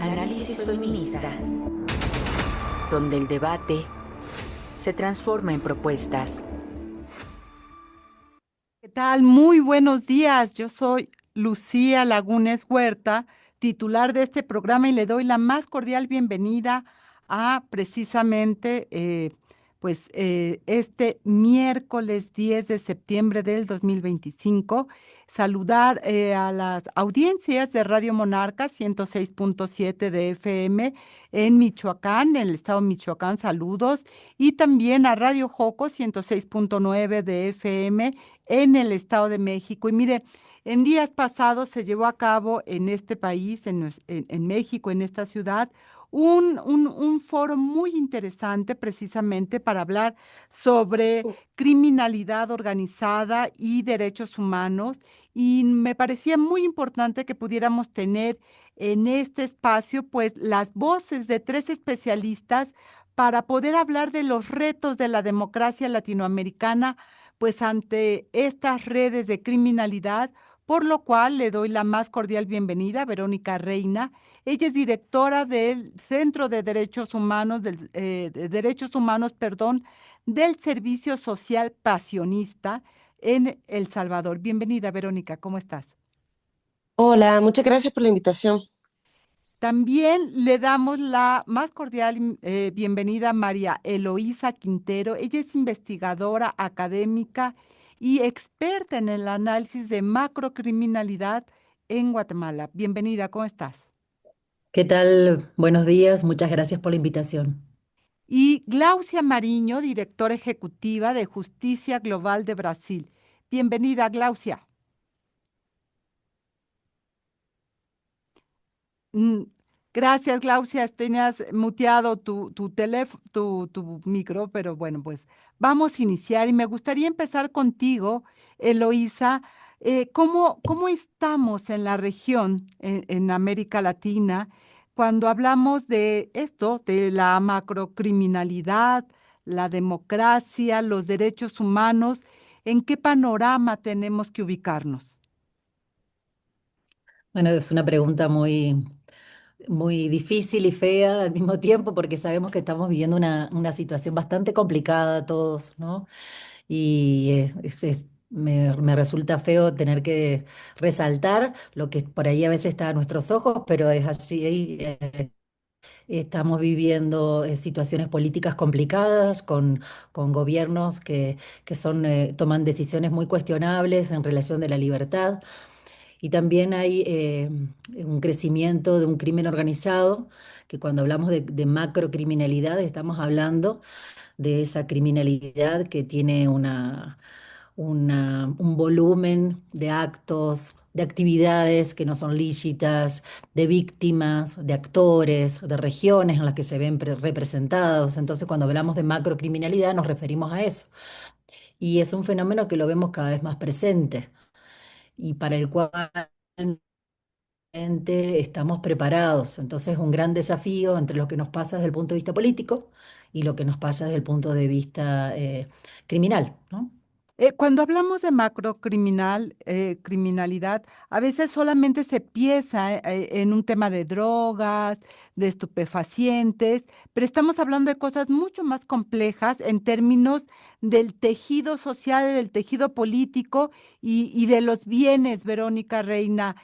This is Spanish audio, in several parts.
Análisis feminista, donde el debate se transforma en propuestas. ¿Qué tal? Muy buenos días. Yo soy Lucía Lagunes Huerta, titular de este programa, y le doy la más cordial bienvenida a precisamente este miércoles 10 de septiembre del 2025. Saludar a las audiencias de Radio Monarca 106.7 de FM en Michoacán, en el estado de Michoacán. Saludos. Y también a Radio Joco 106.9 de FM en el Estado de México. Y mire, en días pasados se llevó a cabo en este país, en México, en esta ciudad, un foro muy interesante precisamente para hablar sobre criminalidad organizada y derechos humanos. Y me parecía muy importante que pudiéramos tener en este espacio, pues, las voces de tres especialistas para poder hablar de los retos de la democracia latinoamericana pues ante estas redes de criminalidad, por lo cual le doy la más cordial bienvenida a Verónica Reina. Ella es directora del Centro de Derechos Humanos, perdón, del Servicio Social Pasionista en El Salvador. Bienvenida, Verónica, ¿cómo estás? Hola, muchas gracias por la invitación. También le damos la más cordial bienvenida a María Eloísa Quintero. Ella es investigadora académica y experta en el análisis de macrocriminalidad en Guatemala. Bienvenida, ¿cómo estás? ¿Qué tal? Buenos días, muchas gracias por la invitación. Y Glaucia Mariño, directora ejecutiva de Justicia Global de Brasil. Bienvenida, Glaucia. Mm, Gracias, Glaucia. Tenías muteado tu teléfono, tu micro, pero bueno, pues vamos a iniciar y me gustaría empezar contigo, Eloísa. ¿Cómo estamos en la región, en América Latina, cuando hablamos de esto, de la macrocriminalidad, la democracia, los derechos humanos? ¿En qué panorama tenemos que ubicarnos? Bueno, es una pregunta muy difícil y fea al mismo tiempo porque sabemos que estamos viviendo una situación bastante complicada todos, ¿no? Y me resulta feo tener que resaltar lo que por ahí a veces está a nuestros ojos, pero es así. Estamos viviendo situaciones políticas complicadas con gobiernos que toman decisiones muy cuestionables en relación de la libertad. Y también hay un crecimiento de un crimen organizado, que cuando hablamos de macrocriminalidad estamos hablando de esa criminalidad que tiene un volumen de actos, de actividades que no son lícitas, de víctimas, de actores, de regiones en las que se ven representados. Entonces, cuando hablamos de macrocriminalidad nos referimos a eso. Y es un fenómeno que lo vemos cada vez más presente y para el cual estamos preparados. Entonces, es un gran desafío entre lo que nos pasa desde el punto de vista político y lo que nos pasa desde el punto de vista criminal, ¿no? Cuando hablamos de criminalidad, a veces solamente se piensa en un tema de drogas, de estupefacientes, pero estamos hablando de cosas mucho más complejas en términos del tejido social, del tejido político y de los bienes, Verónica Reina.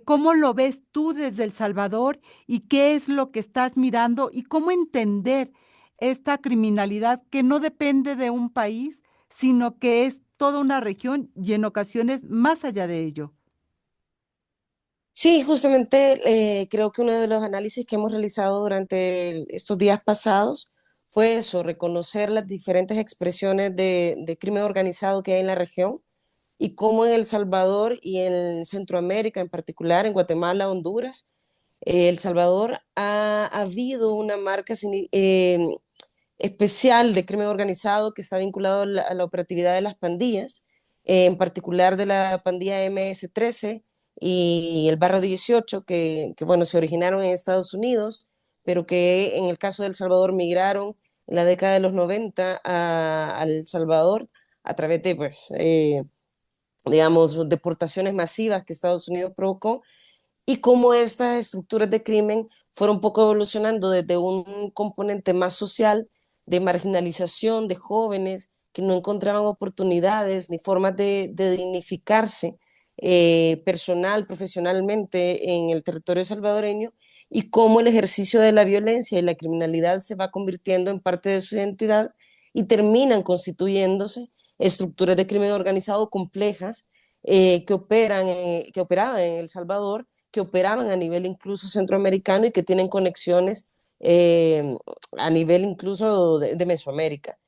¿Cómo lo ves tú desde El Salvador y qué es lo que estás mirando y cómo entender esta criminalidad que no depende de un país, sino que es toda una región y en ocasiones más allá de ello? Sí, justamente creo que uno de los análisis que hemos realizado durante estos días pasados fue eso, reconocer las diferentes expresiones de crimen organizado que hay en la región y cómo en El Salvador y en Centroamérica, en particular en Guatemala, Honduras, El Salvador ha habido una marca especial de crimen organizado que está vinculado a la operatividad de las pandillas, en particular de la pandilla MS-13 y el Barrio 18, bueno, se originaron en Estados Unidos, pero que en el caso de El Salvador migraron en la década de los 90 a El Salvador a través de, pues, digamos, deportaciones masivas que Estados Unidos provocó y cómo estas estructuras de crimen fueron un poco evolucionando desde un componente más social, de marginalización de jóvenes que no encontraban oportunidades ni formas de dignificarse personal, profesionalmente en el territorio salvadoreño, y cómo el ejercicio de la violencia y la criminalidad se va convirtiendo en parte de su identidad y terminan constituyéndose estructuras de crimen organizado complejas que operaban en El Salvador, que operaban a nivel incluso centroamericano y que tienen conexiones a nivel incluso de Mesoamérica.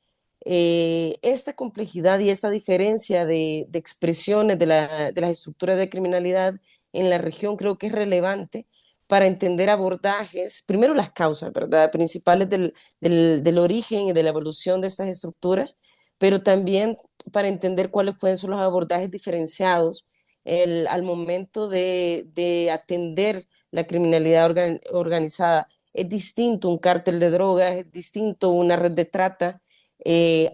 Esta complejidad y esta diferencia de expresiones de las estructuras de criminalidad en la región creo que es relevante para entender abordajes, primero las causas, ¿verdad?, principales del origen y de la evolución de estas estructuras, pero también para entender cuáles pueden ser los abordajes diferenciados al momento de atender la criminalidad organizada. Es distinto un cártel de drogas, es distinto una red de trata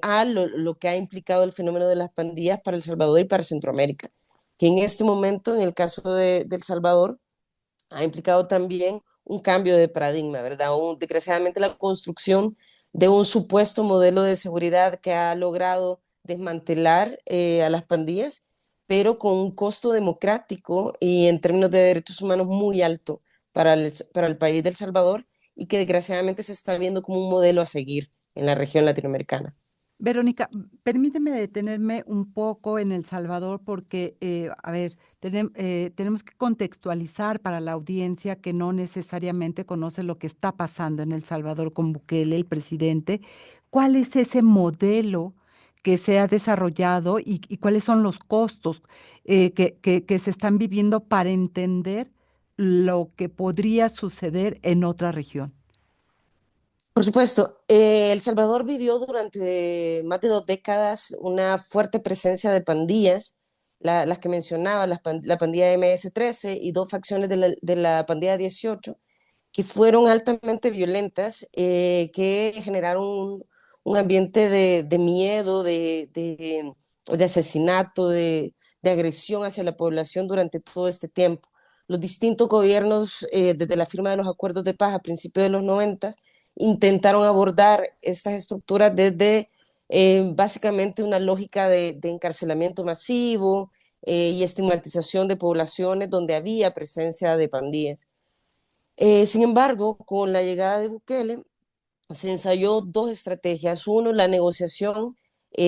a lo que ha implicado el fenómeno de las pandillas para El Salvador y para Centroamérica, que en este momento, en el caso de El Salvador, ha implicado también un cambio de paradigma, ¿verdad? Desgraciadamente la construcción de un supuesto modelo de seguridad que ha logrado desmantelar a las pandillas, pero con un costo democrático y en términos de derechos humanos muy alto para el país de El Salvador, y que desgraciadamente se está viendo como un modelo a seguir en la región latinoamericana. Verónica, permíteme detenerme un poco en El Salvador porque, a ver, tenemos que contextualizar para la audiencia que no necesariamente conoce lo que está pasando en El Salvador con Bukele, el presidente. ¿Cuál es ese modelo que se ha desarrollado y cuáles son los costos que se están viviendo para entender lo que podría suceder en otra región? Por supuesto, El Salvador vivió durante más de 2 décadas una fuerte presencia de pandillas, las que mencionaba, la pandilla MS-13 y dos facciones de la pandilla 18, que fueron altamente violentas, que generaron un ambiente de miedo, de asesinato, de agresión hacia la población durante todo este tiempo. Los distintos gobiernos, desde la firma de los acuerdos de paz a principios de los 90, intentaron abordar estas estructuras desde básicamente una lógica de encarcelamiento masivo y estigmatización de poblaciones donde había presencia de pandillas. Sin embargo, con la llegada de Bukele, se ensayó dos estrategias. Uno, la negociación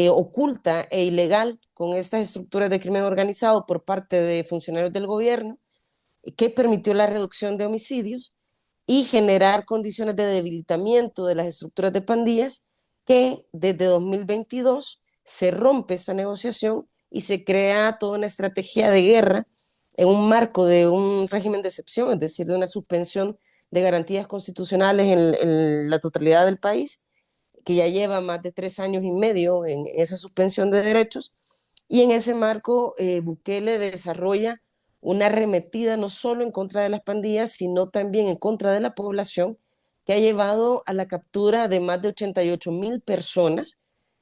oculta e ilegal con estas estructuras de crimen organizado por parte de funcionarios del gobierno, que permitió la reducción de homicidios y generar condiciones de debilitamiento de las estructuras de pandillas, que desde 2022 se rompe esta negociación y se crea toda una estrategia de guerra en un marco de un régimen de excepción, es decir, de una suspensión de garantías constitucionales en la totalidad del país, que ya lleva más de 3 años y medio en esa suspensión de derechos. Y en ese marco, Bukele desarrolla una arremetida no solo en contra de las pandillas, sino también en contra de la población, que ha llevado a la captura de más de 88.000 personas.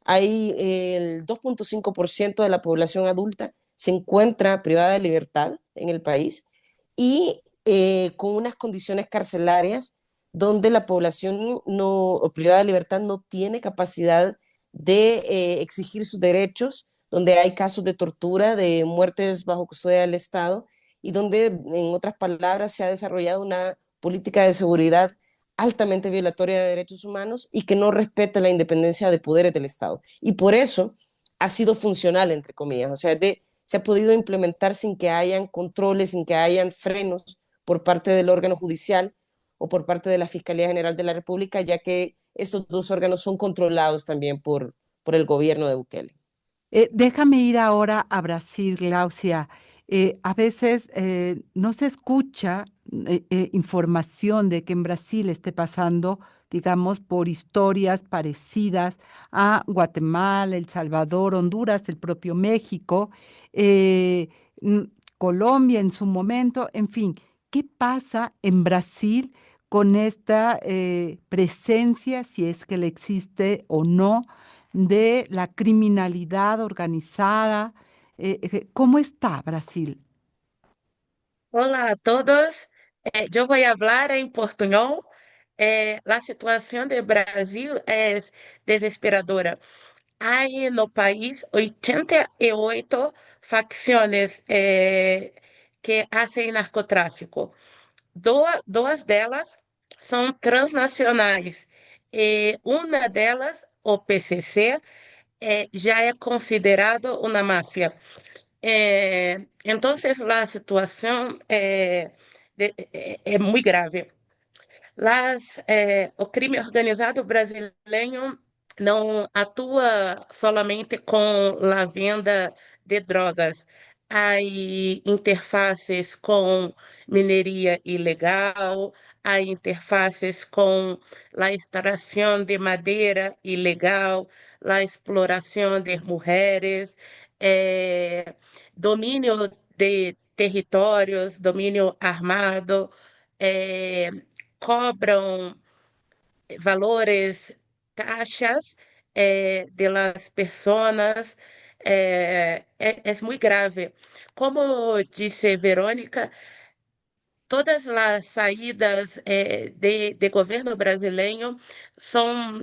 Hay el 2,5% de la población adulta se encuentra privada de libertad en el país, y con unas condiciones carcelarias donde la población no, privada de libertad no tiene capacidad de exigir sus derechos, donde hay casos de tortura, de muertes bajo custodia del Estado, y donde, en otras palabras, se ha desarrollado una política de seguridad altamente violatoria de derechos humanos y que no respeta la independencia de poderes del Estado. Y por eso ha sido funcional, entre comillas, o sea, se ha podido implementar sin que hayan controles, sin que hayan frenos por parte del órgano judicial o por parte de la Fiscalía General de la República, ya que estos dos órganos son controlados también por el gobierno de Bukele. Déjame ir ahora a Brasil, Glaucia. A veces no se escucha información de que en Brasil esté pasando, digamos, por historias parecidas a Guatemala, El Salvador, Honduras, el propio México, eh, mm, Colombia en su momento, en fin. ¿Qué pasa en Brasil con esta presencia, si es que le existe o no, de la criminalidad organizada? ¿Cómo está Brasil? Hola a todos. Yo voy a hablar en portuñol. La situación de Brasil es desesperadora. Hay no país 88 facciones que hacen narcotráfico. Duas delas são transnacionais. E uma delas, o PCC, já é considerado uma máfia. Então, a situação é muito grave. O crime organizado brasileiro não atua somente com a venda de drogas. Há interfaces com mineria ilegal, há interfaces com a extração de madeira ilegal, a exploração de mulheres, domínio de territórios, domínio armado, eh, cobram valores, taxas de las personas. É muito grave. Como disse Verônica, todas as saídas de governo brasileiro são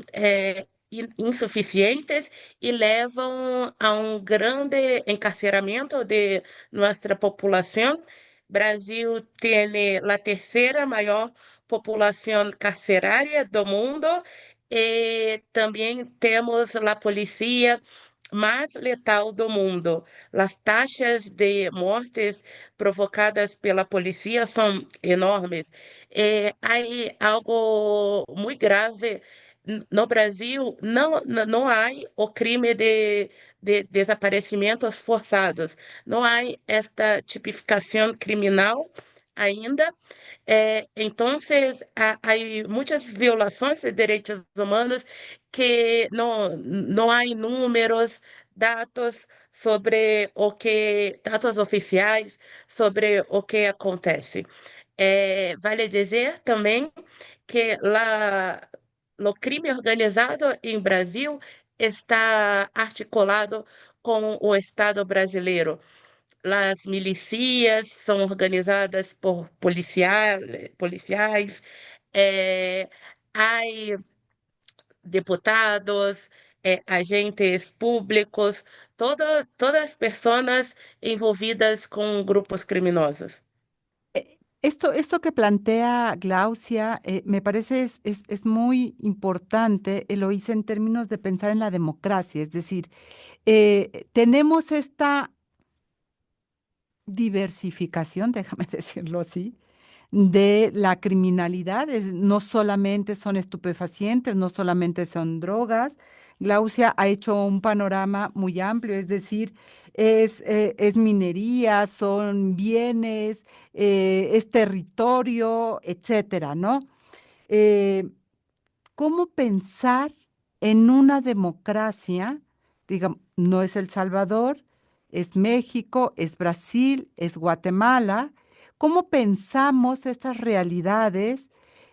insuficientes e levam a um grande encarceramento de nossa população. Brasil tem a terceira maior população carcerária do mundo e também temos a polícia mais letal do mundo. As taxas de mortes provocadas pela polícia são enormes. Há algo muito grave no Brasil. Não há o crime de desaparecimentos forçados. Não há esta tipificação criminal ainda. Então, há muitas violações de direitos humanos que não há números, dados sobre dados oficiais sobre o que acontece. Vale dizer também que o crime organizado em Brasil está articulado com o Estado brasileiro. As milícias são organizadas por policiais, há deputados, agentes públicos, todas as pessoas envolvidas com grupos criminosos. Esto que plantea Glaucia me parece es muy importante, lo hice en términos de pensar en la democracia, es decir, tenemos esta diversificación, déjame decirlo así, de la criminalidad. No solamente son estupefacientes, no solamente son drogas. Glaucia ha hecho un panorama muy amplio, es decir, es minería, son bienes, es territorio, etcétera, ¿no? Eh, ¿Cómo pensar en una democracia? Digamos, no es El Salvador, es México, es Brasil, es Guatemala. ¿Cómo pensamos estas realidades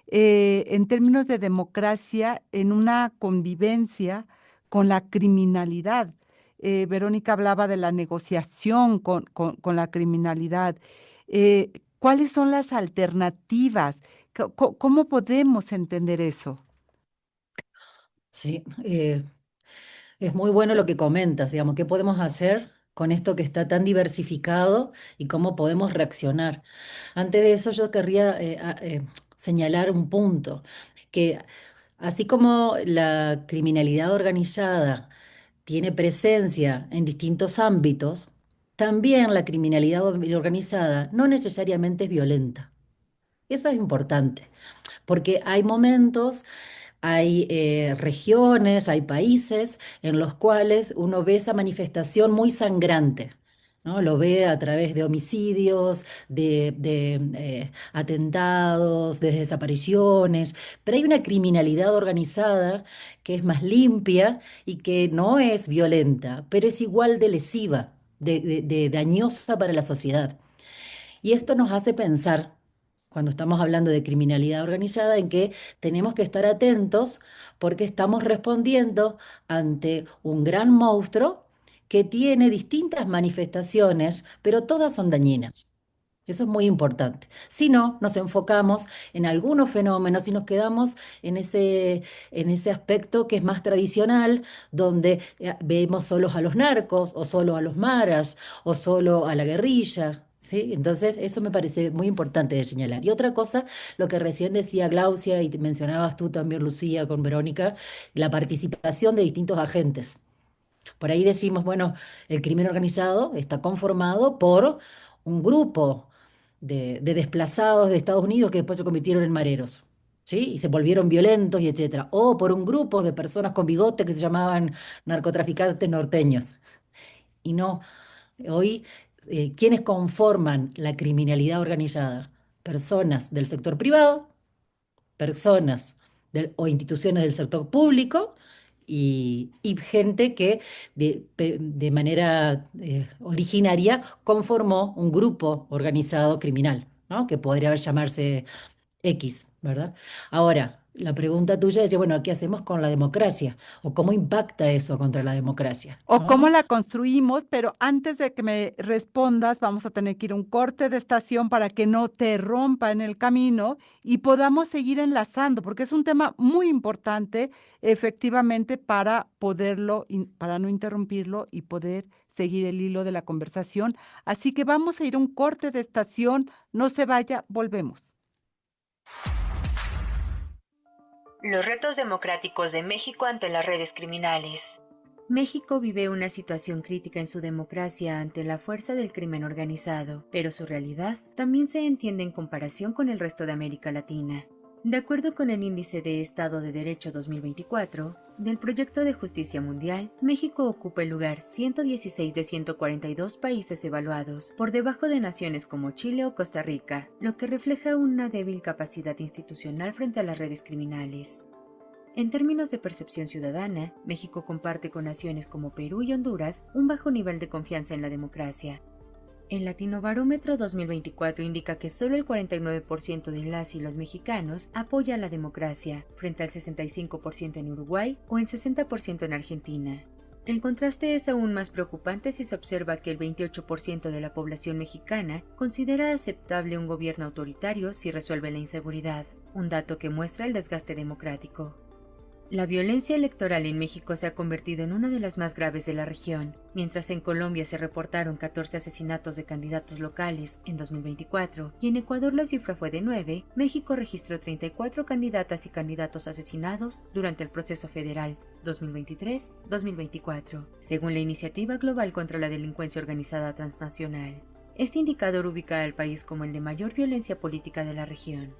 en términos de democracia en una convivencia con la criminalidad? Verónica hablaba de la negociación con la criminalidad. ¿Cuáles son las alternativas? ¿Cómo podemos entender eso? Sí, es muy bueno lo que comentas, digamos, qué podemos hacer con esto que está tan diversificado y cómo podemos reaccionar. Antes de eso, yo querría señalar un punto, que así como la criminalidad organizada tiene presencia en distintos ámbitos, también la criminalidad organizada no necesariamente es violenta. Eso es importante, porque hay momentos, hay regiones, hay países en los cuales uno ve esa manifestación muy sangrante, ¿no? Lo ve a través de homicidios, de atentados, de desapariciones, pero hay una criminalidad organizada que es más limpia y que no es violenta, pero es igual de lesiva, de dañosa para la sociedad. Y esto nos hace pensar, cuando estamos hablando de criminalidad organizada, en que tenemos que estar atentos porque estamos respondiendo ante un gran monstruo que tiene distintas manifestaciones, pero todas son dañinas. Eso es muy importante. Si no, nos enfocamos en algunos fenómenos y nos quedamos en ese aspecto que es más tradicional, donde vemos solos a los narcos, o solo a los maras, o solo a la guerrilla. ¿Sí? Entonces, eso me parece muy importante de señalar. Y otra cosa, lo que recién decía Glaucia y mencionabas tú también, Lucía, con Verónica, la participación de distintos agentes. Por ahí decimos, bueno, el crimen organizado está conformado por un grupo de desplazados de Estados Unidos que después se convirtieron en mareros, ¿sí? Y se volvieron violentos y etcétera. O por un grupo de personas con bigote que se llamaban narcotraficantes norteños. Y no, hoy, ¿quiénes conforman la criminalidad organizada? Personas del sector privado, personas o instituciones del sector público y gente que de manera originaria conformó un grupo organizado criminal, ¿no? Que podría llamarse X, ¿verdad? Ahora, la pregunta tuya es, bueno, ¿qué hacemos con la democracia? ¿O cómo impacta eso contra la democracia? O cómo ¿No? la construimos, pero antes de que me respondas, vamos a tener que ir a un corte de estación para que no te rompa en el camino y podamos seguir enlazando, porque es un tema muy importante, efectivamente, para poderlo, para no interrumpirlo y poder seguir el hilo de la conversación. Así que vamos a ir a un corte de estación, no se vaya, volvemos. Los retos democráticos de México ante las redes criminales. México vive una situación crítica en su democracia ante la fuerza del crimen organizado, pero su realidad también se entiende en comparación con el resto de América Latina. De acuerdo con el Índice de Estado de Derecho 2024, del Proyecto de Justicia Mundial, México ocupa el lugar 116 de 142 países evaluados, por debajo de naciones como Chile o Costa Rica, lo que refleja una débil capacidad institucional frente a las redes criminales. En términos de percepción ciudadana, México comparte con naciones como Perú y Honduras un bajo nivel de confianza en la democracia. El Latinobarómetro 2024 indica que solo el 49% de las y los mexicanos apoya la democracia, frente al 65% en Uruguay o el 60% en Argentina. El contraste es aún más preocupante si se observa que el 28% de la población mexicana considera aceptable un gobierno autoritario si resuelve la inseguridad, un dato que muestra el desgaste democrático. La violencia electoral en México se ha convertido en una de las más graves de la región. Mientras en Colombia se reportaron 14 asesinatos de candidatos locales en 2024 y en Ecuador la cifra fue de 9, México registró 34 candidatas y candidatos asesinados durante el proceso federal 2023-2024, según la Iniciativa Global contra la Delincuencia Organizada Transnacional. Este indicador ubica al país como el de mayor violencia política de la región.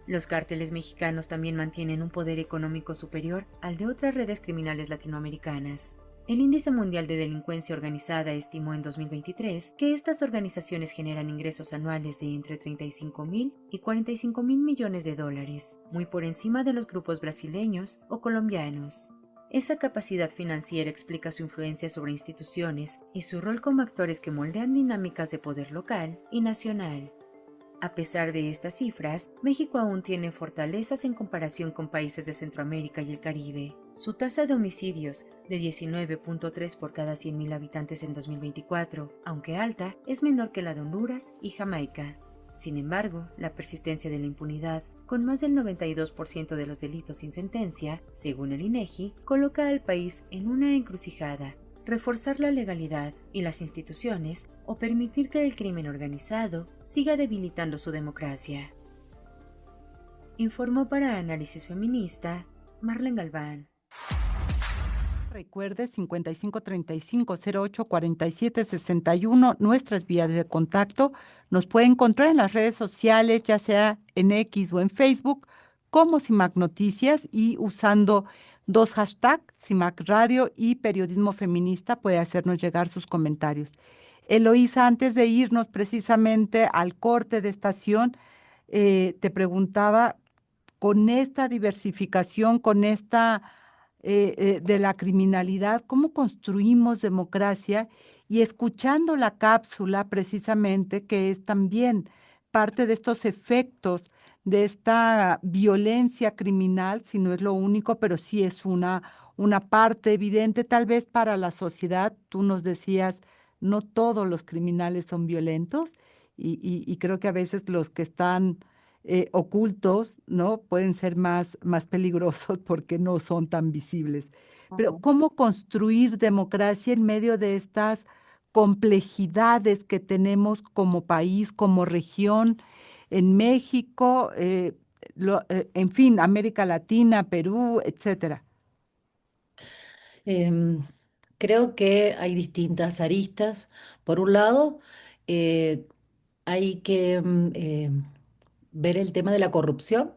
Los cárteles mexicanos también mantienen un poder económico superior al de otras redes criminales latinoamericanas. El Índice Mundial de Delincuencia Organizada estimó en 2023 que estas organizaciones generan ingresos anuales de entre 35.000 y 45.000 millones de dólares, muy por encima de los grupos brasileños o colombianos. Esa capacidad financiera explica su influencia sobre instituciones y su rol como actores que moldean dinámicas de poder local y nacional. A pesar de estas cifras, México aún tiene fortalezas en comparación con países de Centroamérica y el Caribe. Su tasa de homicidios, de 19.3 por cada 100.000 habitantes en 2024, aunque alta, es menor que la de Honduras y Jamaica. Sin embargo, la persistencia de la impunidad, con más del 92% de los delitos sin sentencia, según el INEGI, coloca al país en una encrucijada: reforzar la legalidad y las instituciones o permitir que el crimen organizado siga debilitando su democracia. Informó para Análisis Feminista Marlene Galván. Recuerde 5535-084761, nuestras vías de contacto. Nos puede encontrar en las redes sociales, ya sea en X o en Facebook, como CIMAC Noticias, y usando dos hashtags, CIMAC Radio y Periodismo Feminista, puede hacernos llegar sus comentarios. Eloísa, antes de irnos precisamente al corte de estación, te preguntaba, con esta diversificación, con esta de la criminalidad, cómo construimos democracia, y escuchando la cápsula precisamente, que es también parte de estos efectos de esta violencia criminal, si no es lo único, pero sí es una parte evidente tal vez para la sociedad. Tú nos decías, no todos los criminales son violentos, y creo que a veces los que están ocultos, ¿no? Pueden ser más peligrosos porque no son tan visibles. Pero Ujú. ¿cómo construir democracia en medio de estas complejidades que tenemos como país, como región, en México, en fin, América Latina, Perú, etcétera? Em, Creo que hay distintas aristas. Por un lado, eh, hay que ver el tema de la corrupción,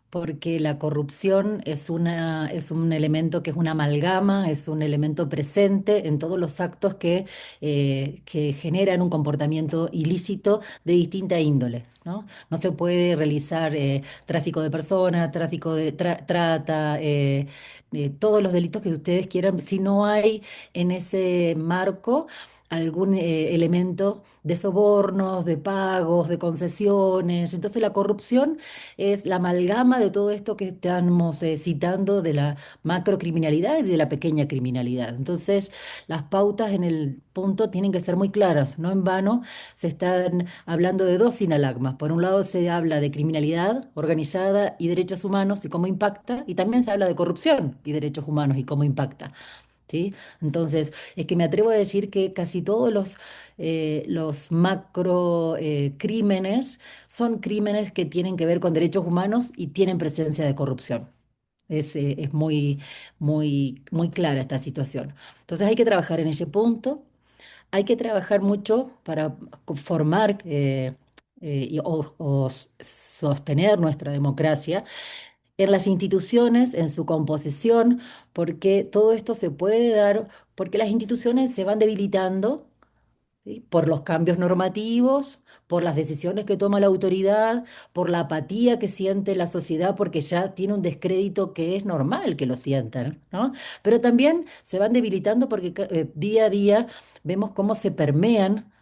porque la corrupción es un elemento que es una amalgama, es un elemento presente en todos los actos que generan un comportamiento ilícito de distinta índole, ¿no? No se puede realizar tráfico de personas, tráfico de trata, todos los delitos que ustedes quieran, si no hay en ese marco algún elemento de sobornos, de pagos, de concesiones. Entonces la corrupción es la amalgama de todo esto que estamos citando de la macrocriminalidad y de la pequeña criminalidad. Entonces, las pautas en el punto tienen que ser muy claras. No en vano se están hablando de dos sinalagmas. Por un lado se habla de criminalidad organizada y derechos humanos y cómo impacta, y también se habla de corrupción y derechos humanos y cómo impacta. ¿Sí? Entonces, es que me atrevo a decir que casi todos los macro crímenes son crímenes que tienen que ver con derechos humanos y tienen presencia de corrupción. Es muy clara esta situación. Entonces hay que trabajar en ese punto. Hay que trabajar mucho para formar o sostener nuestra democracia en las instituciones, en su composición, porque todo esto se puede dar porque las instituciones se van debilitando, ¿sí? Por los cambios normativos, por las decisiones que toma la autoridad, por la apatía que siente la sociedad, porque ya tiene un descrédito que es normal que lo sientan, ¿no? Pero también se van debilitando porque día a día vemos cómo se permean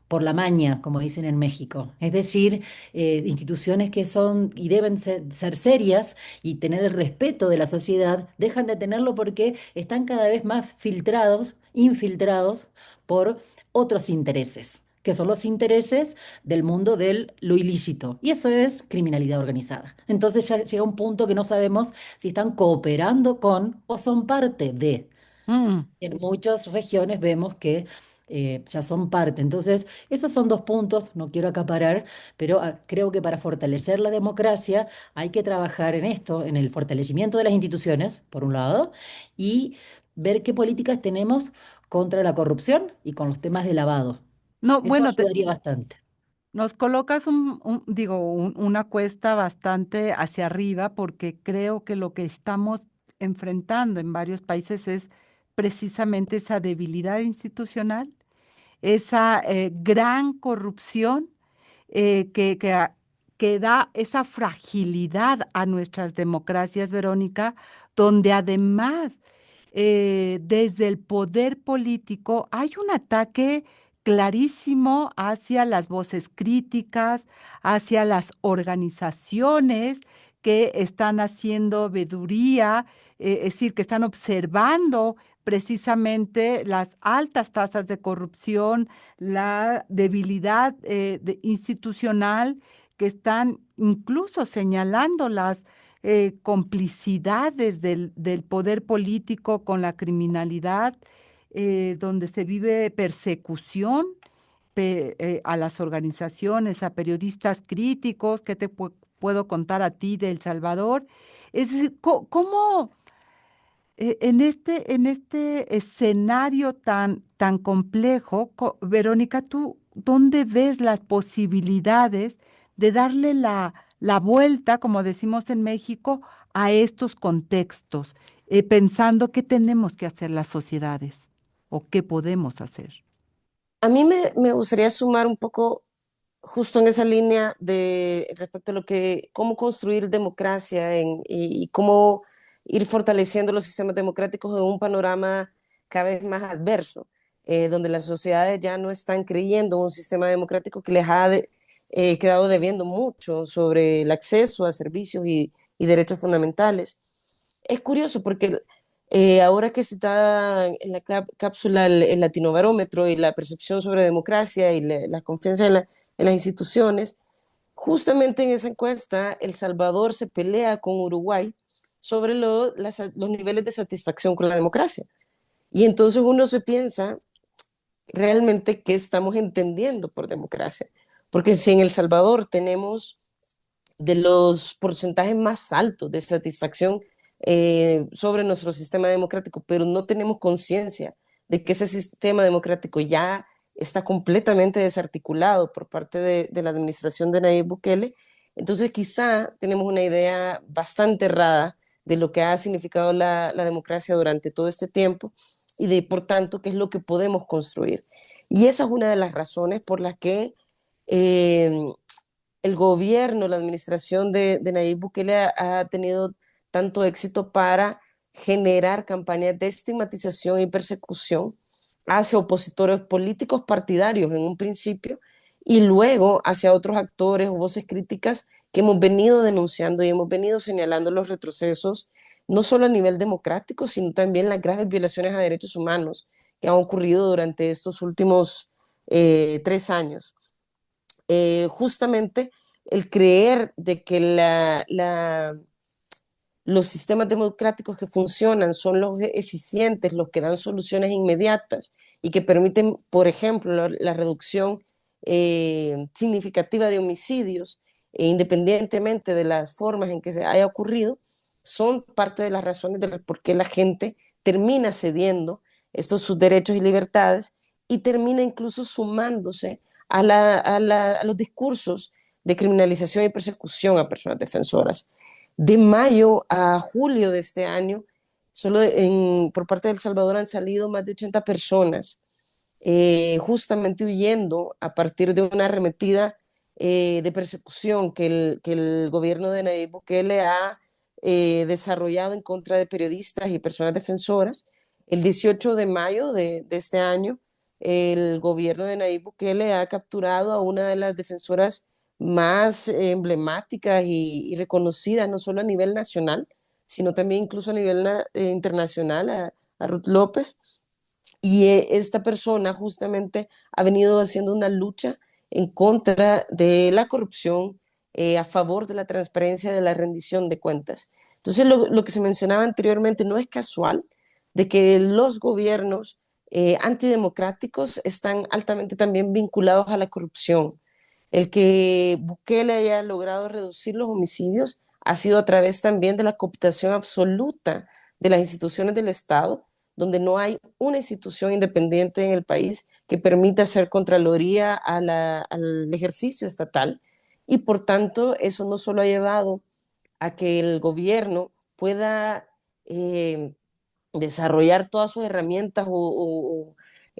por la maña, como dicen en México. Es decir, instituciones que son y deben ser serias y tener el respeto de la sociedad, dejan de tenerlo porque están cada vez más filtrados, infiltrados por otros intereses, que son los intereses del mundo de lo ilícito. Y eso es criminalidad organizada. Entonces ya llega un punto que no sabemos si están cooperando con o son parte de. Mm. En muchas regiones vemos que ya son parte. Entonces, esos son dos puntos, no quiero acaparar, pero creo que para fortalecer la democracia hay que trabajar en esto, en el fortalecimiento de las instituciones, por un lado, y ver qué políticas tenemos contra la corrupción y con los temas de lavado. No, Eso bueno, ayudaría bastante. nos colocas una cuesta bastante hacia arriba porque creo que lo que estamos enfrentando en varios países es precisamente esa debilidad institucional, esa gran corrupción que da esa fragilidad a nuestras democracias, Verónica, donde además desde el poder político hay un ataque clarísimo hacia las voces críticas, hacia las organizaciones que están haciendo veduría, es decir, que están observando precisamente las altas tasas de corrupción, la debilidad institucional, que están incluso señalando las complicidades del poder político con la criminalidad, donde se vive persecución a las organizaciones, a periodistas críticos. ¿Qué te puedo contar a ti de El Salvador? Es decir, ¿cómo en este escenario tan complejo, Verónica, tú, ¿dónde ves las posibilidades de darle la vuelta, como decimos en México, a estos contextos, pensando qué tenemos que hacer las sociedades o qué podemos hacer? A mí me gustaría sumar un poco justo en esa línea de respecto a lo que, cómo construir democracia y cómo ir fortaleciendo los sistemas democráticos en un panorama cada vez más adverso, donde las sociedades ya no están creyendo en un sistema democrático que les ha quedado debiendo mucho sobre el acceso a servicios y derechos fundamentales. Es curioso porque ahora que se está en la cápsula el Latinobarómetro y la percepción sobre democracia y la confianza en las instituciones. Justamente en esa encuesta, El Salvador se pelea con Uruguay sobre los niveles de satisfacción con la democracia. Y entonces uno se piensa realmente qué estamos entendiendo por democracia. Porque si en El Salvador tenemos de los porcentajes más altos de satisfacción sobre nuestro sistema democrático, pero no tenemos conciencia de que ese sistema democrático ya está completamente desarticulado por parte de la administración de Nayib Bukele, entonces quizá tenemos una idea bastante errada de lo que ha significado la democracia durante todo este tiempo y de, por tanto, qué es lo que podemos construir. Y esa es una de las razones por las que eh, el gobierno, la administración de Nayib Bukele ha tenido tanto éxito para generar campañas de estigmatización y persecución hacia opositores políticos partidarios en un principio y luego hacia otros actores o voces críticas que hemos venido denunciando y hemos venido señalando los retrocesos, no solo a nivel democrático, sino también las graves violaciones a derechos humanos que han ocurrido durante estos últimos 3 años. Justamente el creer de que los sistemas democráticos que funcionan son los eficientes, los que dan soluciones inmediatas y que permiten, por ejemplo, la reducción significativa de homicidios, independientemente de las formas en que se haya ocurrido, son parte de las razones de por qué la gente termina cediendo estos sus derechos y libertades y termina incluso sumándose a los discursos de criminalización y persecución a personas defensoras. De mayo a julio de este año, por parte de El Salvador han salido más de 80 personas, justamente huyendo a partir de una arremetida de persecución que el gobierno de Nayib Bukele ha desarrollado en contra de periodistas y personas defensoras. El 18 de mayo de este año, el gobierno de Nayib Bukele ha capturado a una de las defensoras más emblemáticas y reconocidas, no solo a nivel nacional, sino también incluso a nivel internacional, a Ruth López. Y esta persona justamente ha venido haciendo una lucha en contra de la corrupción, a favor de la transparencia, de la rendición de cuentas. Entonces, lo que se mencionaba anteriormente no es casual de que los gobiernos antidemocráticos están altamente también vinculados a la corrupción. El que Bukele haya logrado reducir los homicidios ha sido a través también de la cooptación absoluta de las instituciones del Estado, donde no hay una institución independiente en el país que permita hacer contraloría al ejercicio estatal. Y por tanto, eso no solo ha llevado a que el gobierno pueda desarrollar todas sus herramientas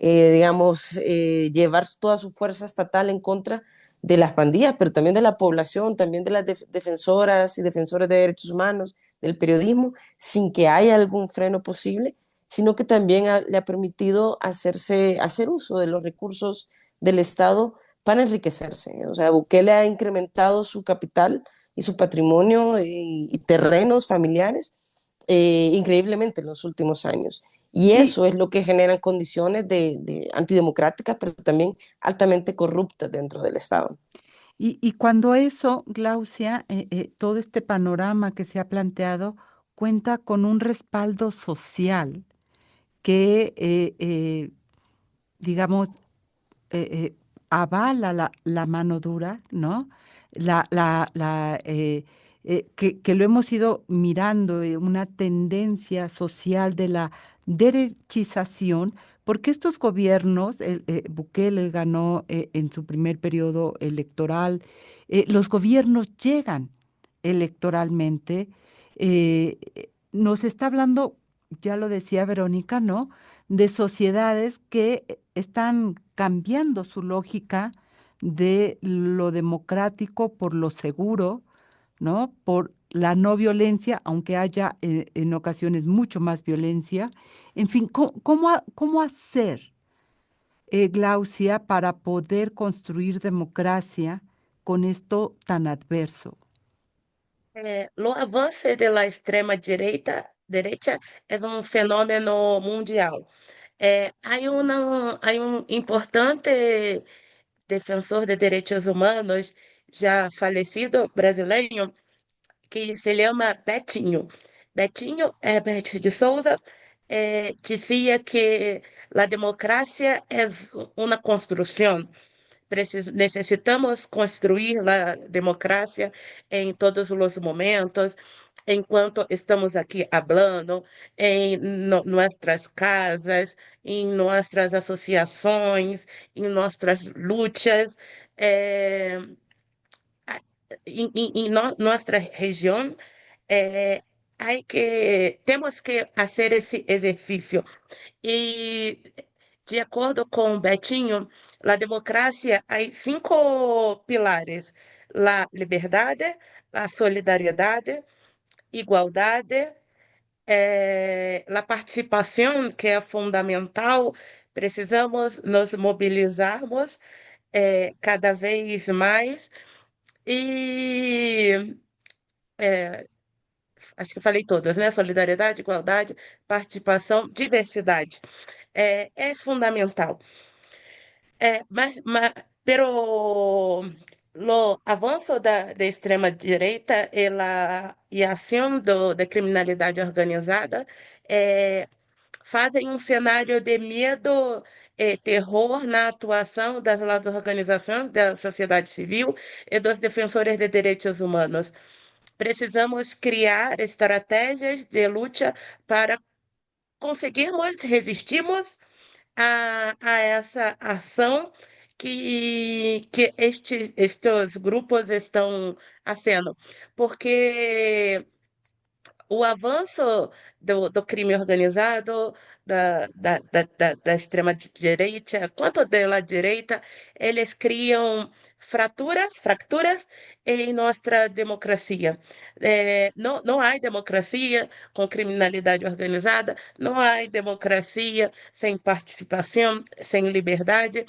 digamos, llevar toda su fuerza estatal en contra de las pandillas, pero también de la población, también de las defensoras y defensores de derechos humanos, del periodismo, sin que haya algún freno posible, sino que también le ha permitido hacer uso de los recursos del Estado para enriquecerse. O sea, Bukele ha incrementado su capital y su patrimonio y terrenos familiares increíblemente en los últimos años. Y Y, eso es lo que genera condiciones de antidemocráticas, pero también altamente corruptas dentro del Estado. y cuando eso, Glaucia, todo este panorama que se ha planteado cuenta con un respaldo social que, digamos, eh, eh, avala la mano dura, ¿no? Que lo hemos ido mirando, una tendencia social de la derechización, porque estos gobiernos, Bukele ganó en su primer periodo electoral, los gobiernos llegan electoralmente, nos está hablando, ya lo decía Verónica, ¿no? De sociedades que están cambiando su lógica de lo democrático por lo seguro, ¿no? Por la no violencia, aunque haya en ocasiones mucho más violencia. En fin, ¿cómo hacer, Glaucia, para poder construir democracia con esto tan adverso? O avanço da extrema-direita é um fenômeno mundial. Há um importante defensor de direitos humanos já falecido brasileiro, que se llama Betinho. Betinho Herbert de Souza dizia que a democracia é uma construção. Necessitamos construir a democracia em todos os momentos, enquanto estamos aqui falando, em nossas casas, em nossas associações, em nossas lutas. eh, nossa região, temos que fazer esse exercício. E, de acordo com o Betinho, a democracia há 5 pilares: a liberdade, a solidariedade, igualdade, a participação, que é fundamental. Precisamos nos mobilizarmos cada vez mais. E acho que eu falei todas, né? Solidariedade, igualdade, participação, diversidade. É fundamental. Pero lo avanço da extrema-direita e a ação da criminalidade organizada fazem um cenário de medo e terror na atuação das organizações da sociedade civil e dos defensores de direitos humanos. Precisamos criar estratégias de luta para conseguirmos resistirmos a essa ação que estes grupos estão fazendo, porque o avanço do crime organizado, da extrema-direita, quanto da direita, eles criam fraturas em nossa democracia. Não há democracia com criminalidade organizada, não há democracia sem participação, sem liberdade.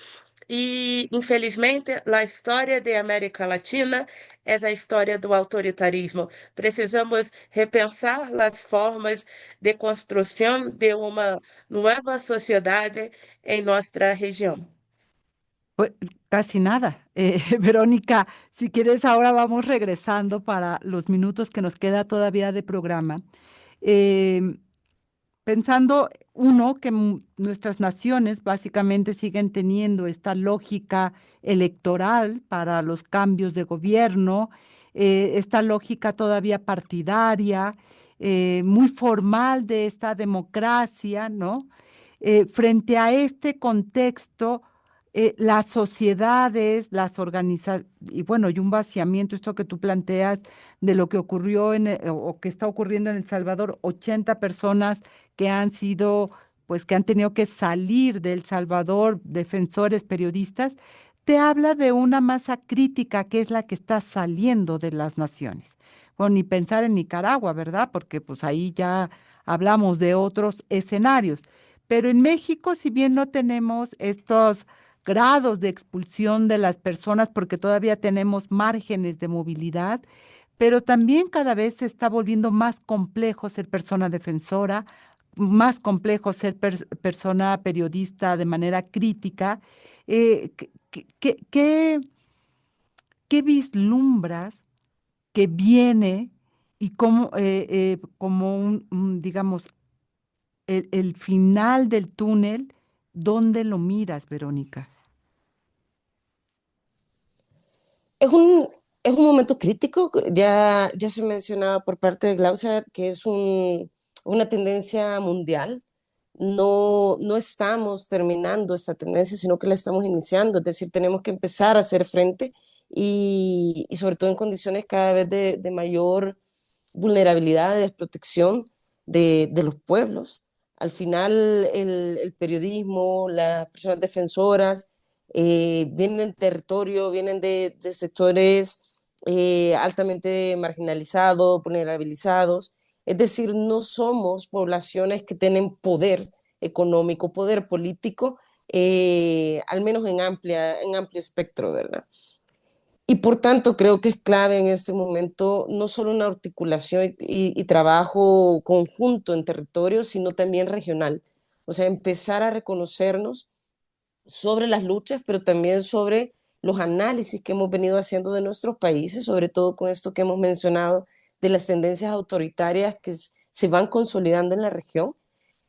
E, infelizmente, a história da América Latina é a história do autoritarismo. Precisamos repensar as formas de construção de uma nova sociedade em nossa região. Pues casi nada. Verónica, si quieres, ahora vamos regresando para los minutos que nos queda todavía de programa. Em, Pensando, uno, que nuestras naciones básicamente siguen teniendo esta lógica electoral para los cambios de gobierno, esta lógica todavía partidaria, muy formal de esta democracia, ¿no? Frente a este contexto, las sociedades, las organizaciones, y bueno, y un vaciamiento, esto que tú planteas de lo que ocurrió o que está ocurriendo en El Salvador, 80 personas que han sido, pues que han tenido que salir de El Salvador, defensores, periodistas, te habla de una masa crítica que es la que está saliendo de las naciones. Bueno, ni pensar en Nicaragua, ¿verdad? Porque pues ahí ya hablamos de otros escenarios. Pero en México, si bien no tenemos estos grados de expulsión de las personas, porque todavía tenemos márgenes de movilidad, pero también cada vez se está volviendo más complejo ser persona defensora, más complejo ser persona periodista de manera crítica. Eh, ¿qué, qué qué vislumbras que viene y cómo, como digamos, el final del túnel? ¿Dónde lo miras, Verónica? Es un, es un momento crítico, ya se mencionaba por parte de Glaucia que es una tendencia mundial. No estamos terminando esta tendencia, sino que la estamos iniciando, es decir, tenemos que empezar a hacer frente y sobre todo en condiciones cada vez de mayor vulnerabilidad, de desprotección de los pueblos. Al final, el periodismo, las personas defensoras, vienen del territorio, vienen de sectores altamente marginalizados, vulnerabilizados. Es decir, no somos poblaciones que tienen poder económico, poder político, al menos en amplio espectro, ¿verdad? Y por tanto creo que es clave en este momento no solo una articulación y trabajo conjunto en territorio, sino también regional. O sea, empezar a reconocernos sobre las luchas, pero también sobre los análisis que hemos venido haciendo de nuestros países, sobre todo con esto que hemos mencionado de las tendencias autoritarias que se van consolidando en la región.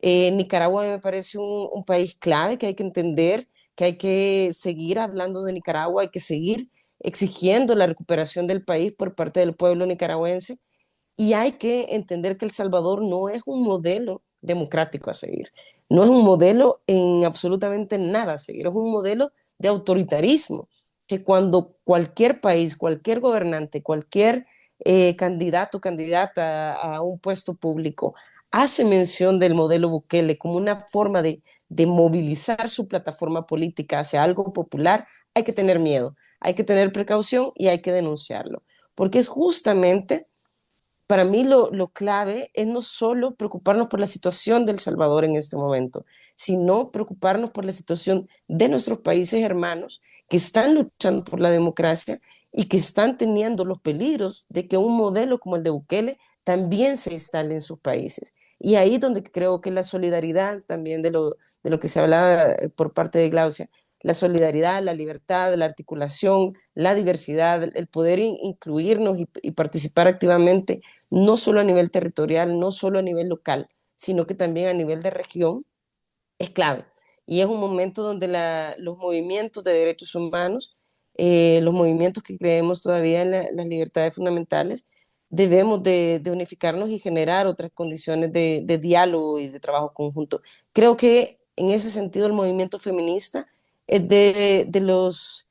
Nicaragua me parece un país clave que hay que entender, que hay que seguir hablando de Nicaragua, hay que seguir exigiendo la recuperación del país por parte del pueblo nicaragüense, y hay que entender que El Salvador no es un modelo democrático a seguir, no es un modelo en absolutamente nada a seguir, es un modelo de autoritarismo, que cuando cualquier país, cualquier gobernante, cualquier candidato o candidata a un puesto público hace mención del modelo Bukele como una forma de movilizar su plataforma política hacia algo popular, hay que tener miedo, hay que tener precaución y hay que denunciarlo, porque es justamente, para mí lo clave es no solo preocuparnos por la situación de El Salvador en este momento, sino preocuparnos por la situación de nuestros países hermanos que están luchando por la democracia y que están teniendo los peligros de que un modelo como el de Bukele también se instale en sus países. Y ahí donde creo que la solidaridad también de lo que se hablaba por parte de Glaucia, la solidaridad, la libertad, la articulación, la diversidad, el poder incluirnos y participar activamente, no solo a nivel territorial, no solo a nivel local, sino que también a nivel de región, es clave. Y es un momento donde los movimientos de derechos humanos, los movimientos que creemos todavía en las libertades fundamentales, debemos de unificarnos y generar otras condiciones de diálogo y de trabajo conjunto. Creo que en ese sentido el movimiento feminista es de los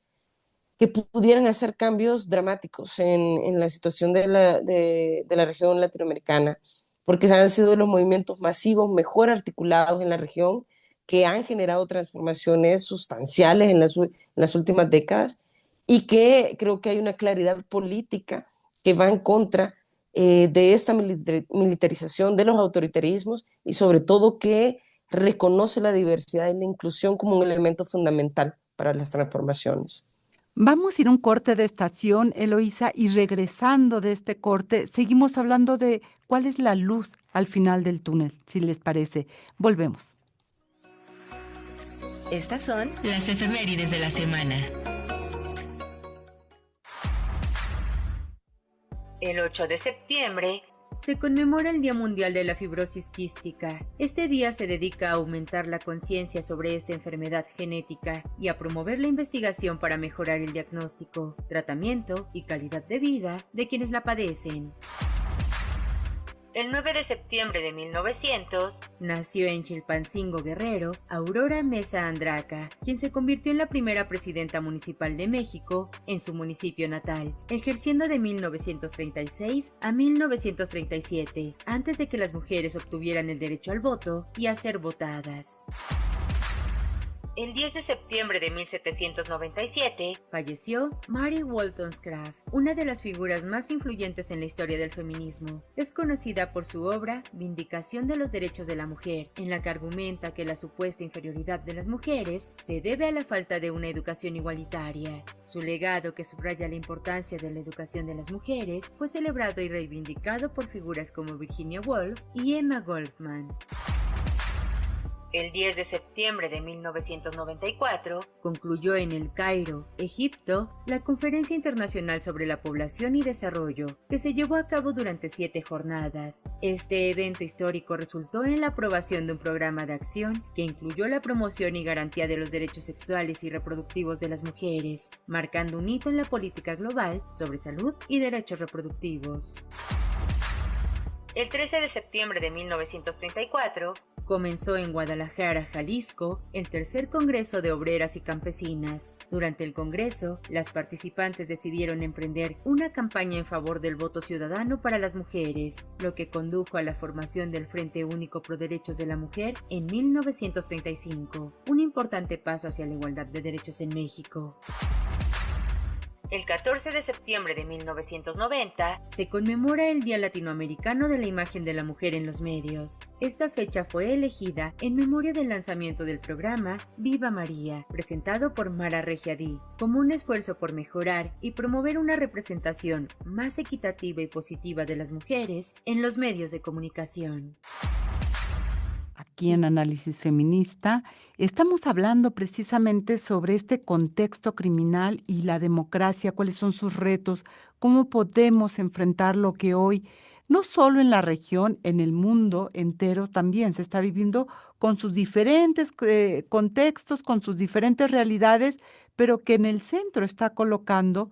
que pudieran hacer cambios dramáticos en la situación de la región latinoamericana, porque han sido los movimientos masivos mejor articulados en la región, que han generado transformaciones sustanciales en las últimas décadas, y que creo que hay una claridad política que va en contra de esta militarización, de los autoritarismos, y sobre todo que reconoce la diversidad y la inclusión como un elemento fundamental para las transformaciones. Vamos a ir a un corte de estación, Eloísa, y regresando de este corte, seguimos hablando de cuál es la luz al final del túnel, si les parece. Volvemos. Estas son las efemérides de la semana. El 8 de septiembre se conmemora el Día Mundial de la Fibrosis Quística. Este día se dedica a aumentar la conciencia sobre esta enfermedad genética y a promover la investigación para mejorar el diagnóstico, tratamiento y calidad de vida de quienes la padecen. El 9 de septiembre de 1900 nació en Chilpancingo, Guerrero, Aurora Mesa Andraca, quien se convirtió en la primera presidenta municipal de México en su municipio natal, ejerciendo de 1936 a 1937, antes de que las mujeres obtuvieran el derecho al voto y a ser votadas. El 10 de septiembre de 1797 falleció Mary Wollstonecraft, una de las figuras más influyentes en la historia del feminismo. Es conocida por su obra Vindicación de los Derechos de la Mujer, en la que argumenta que la supuesta inferioridad de las mujeres se debe a la falta de una educación igualitaria. Su legado, que subraya la importancia de la educación de las mujeres, fue celebrado y reivindicado por figuras como Virginia Woolf y Emma Goldman. El 10 de septiembre de 1994 concluyó en El Cairo, Egipto, la Conferencia Internacional sobre la Población y Desarrollo, que se llevó a cabo durante 7 jornadas. Este evento histórico resultó en la aprobación de un programa de acción que incluyó la promoción y garantía de los derechos sexuales y reproductivos de las mujeres, marcando un hito en la política global sobre salud y derechos reproductivos. El 13 de septiembre de 1934 comenzó en Guadalajara, Jalisco, el tercer Congreso de Obreras y Campesinas. Durante el Congreso, las participantes decidieron emprender una campaña en favor del voto ciudadano para las mujeres, lo que condujo a la formación del Frente Único Pro Derechos de la Mujer en 1935, un importante paso hacia la igualdad de derechos en México. El 14 de septiembre de 1990 se conmemora el Día Latinoamericano de la Imagen de la Mujer en los Medios. Esta fecha fue elegida en memoria del lanzamiento del programa Viva María, presentado por Mara Regiadí, como un esfuerzo por mejorar y promover una representación más equitativa y positiva de las mujeres en los medios de comunicación. aquí en Análisis Feminista. Estamos hablando precisamente sobre este contexto criminal y la democracia, cuáles son sus retos, cómo podemos enfrentar lo que hoy, no solo en la región, en el mundo entero también se está viviendo con sus diferentes contextos, con sus diferentes realidades, pero que en el centro está colocando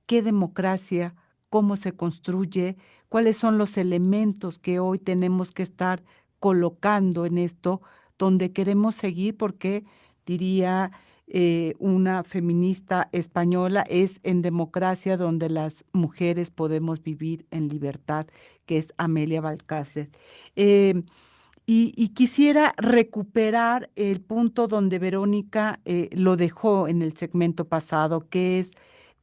qué democracia, cómo se construye, cuáles son los elementos que hoy tenemos que estar colocando en esto, donde queremos seguir, porque diría una feminista española, es en democracia donde las mujeres podemos vivir en libertad, que es Amelia Valcárcel. Y quisiera recuperar el punto donde Verónica lo dejó en el segmento pasado, que es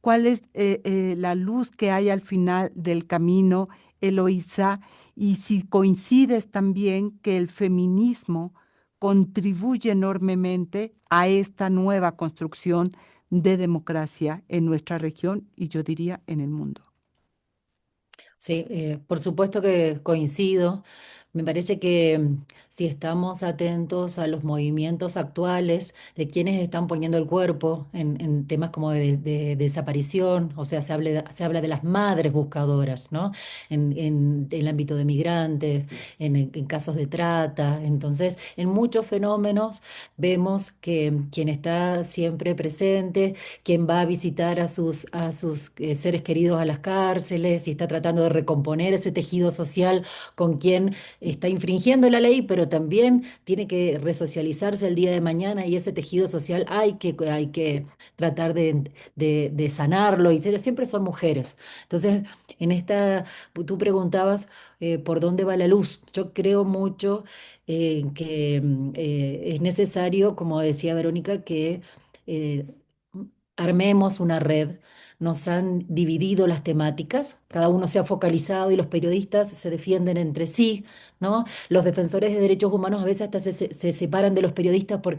cuál es la luz que hay al final del camino, Eloísa, y si coincides también que el feminismo contribuye enormemente a esta nueva construcción de democracia en nuestra región y yo diría en el mundo. Sí, por supuesto que coincido. Me parece que si estamos atentos a los movimientos actuales de quienes están poniendo el cuerpo en temas como de desaparición, o sea, se habla de las madres buscadoras, ¿no? En el ámbito de migrantes, en casos de trata. Entonces, en muchos fenómenos vemos que quien está siempre presente, quien va a visitar a sus seres queridos a las cárceles y está tratando de recomponer ese tejido social con quien está infringiendo la ley, pero también tiene que resocializarse el día de mañana y ese tejido social hay que tratar de sanarlo, y siempre son mujeres. Entonces, tú preguntabas por dónde va la luz. Yo creo mucho que es necesario, como decía Verónica, que eh, armemos una red. Nos han dividido las temáticas, cada uno se ha focalizado y los periodistas se defienden entre sí, ¿no? Los defensores de derechos humanos a veces hasta se separan de los periodistas por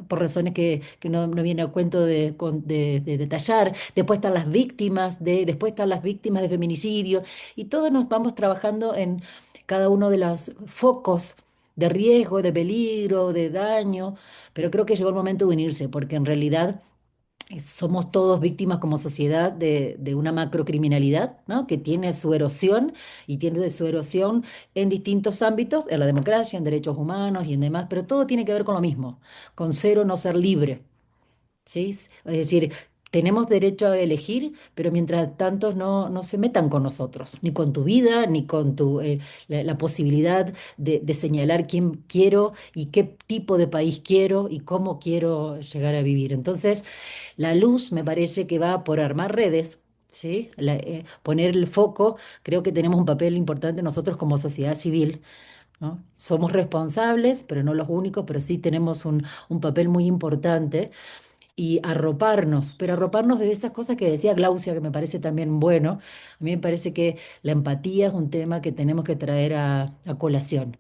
razones que no viene a cuento de detallar. Después están las víctimas de feminicidio, y todos nos vamos trabajando en cada uno de los focos de riesgo, de peligro, de daño, pero creo que llegó el momento de unirse, porque en realidad somos todos víctimas como sociedad de una macrocriminalidad, ¿no? Que tiene su erosión, y tiene su erosión en distintos ámbitos, en la democracia, en derechos humanos y en demás, pero todo tiene que ver con lo mismo, con ser o no ser libre. ¿Sí? Es decir, tenemos derecho a elegir, pero mientras tanto no se metan con nosotros, ni con tu vida, ni con la posibilidad de señalar quién quiero y qué tipo de país quiero y cómo quiero llegar a vivir. Entonces, la luz me parece que va por armar redes. ¿Sí? Poner el foco, creo que tenemos un papel importante nosotros como sociedad civil, ¿no? Somos responsables, pero no los únicos, pero sí tenemos un papel muy importante, y arroparnos, pero arroparnos de esas cosas que decía Glaucia, que me parece también bueno. A mí me parece que la empatía es un tema que tenemos que traer a colación,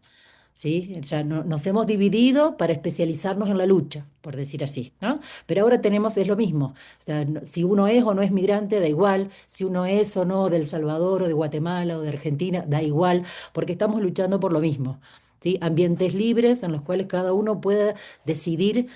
¿sí? Ya nos hemos dividido para especializarnos en la lucha, por decir así, ¿no? Pero ahora es lo mismo. O sea, si uno es o no es migrante, da igual. Si uno es o no de El Salvador o de Guatemala o de Argentina, da igual, porque estamos luchando por lo mismo. ¿Sí? Ambientes libres en los cuales cada uno decidir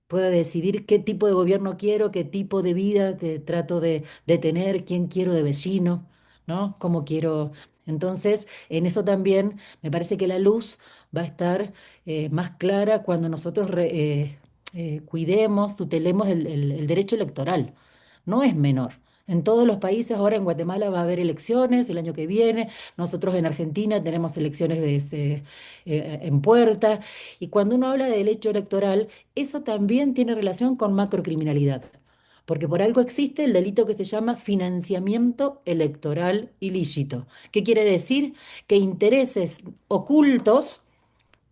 pueda decidir qué tipo de gobierno quiero, qué tipo de vida que trato de tener, quién quiero de vecino, ¿no? Cómo quiero. Entonces, en eso también me parece que la luz va a estar más clara cuando nosotros cuidemos, tutelemos el derecho electoral. No es menor. En todos los países, ahora en Guatemala va a haber elecciones el año que viene, nosotros en Argentina tenemos elecciones en puerta, y cuando uno habla de derecho electoral, eso también tiene relación con macrocriminalidad, porque por algo existe el delito que se llama financiamiento electoral ilícito. ¿Qué quiere decir? Que intereses ocultos,